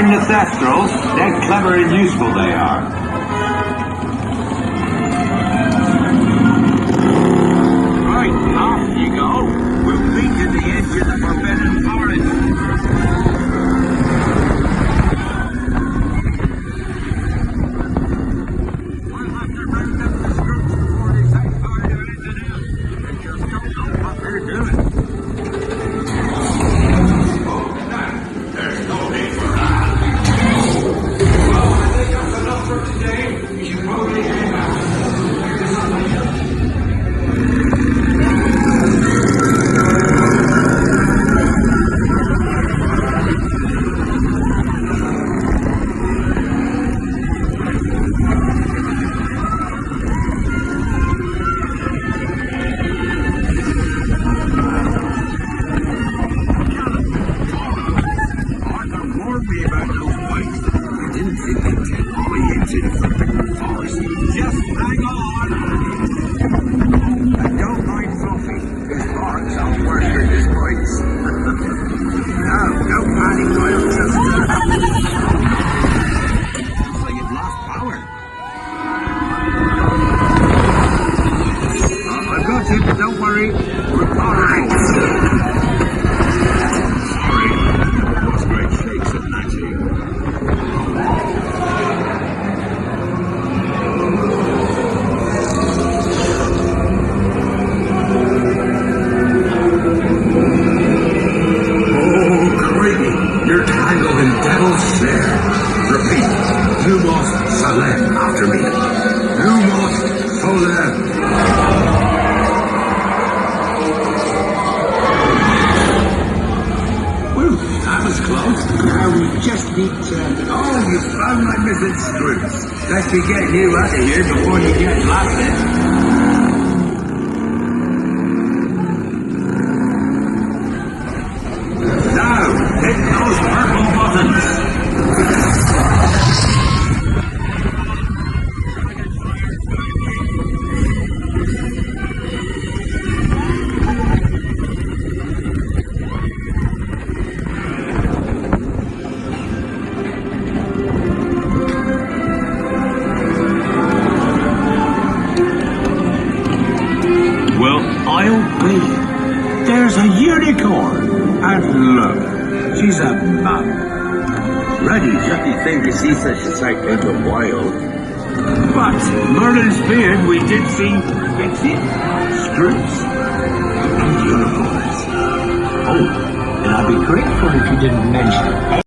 find the thestrals, dead clever and useful they are. Right, off you go. We'll meet at the edge of the forbidden forest. We'll have to round up the scrubs before they say part of anything else. They just don't know what they're doing. There's no need for that. Well, I think that's enough for today. We should probably hang out. Don't worry, we're alright. Sorry, those great shakes of magic. Oh, Craigie, you're tangled in devil's snare. Repeat, Lumos Salem after me. Lumos Solem. That was close. Now we just need to... Oh, you found my missing screws. Let's be getting you out of here before you get blasted. Now, hit those purple buttons. There's a unicorn, and look, she's a mum. Ready just to think to see such a sight in the wild. But Merlin's beard, we did see Pixie, Scrooge, and unicorns. Oh, and I'd be grateful if you didn't mention it.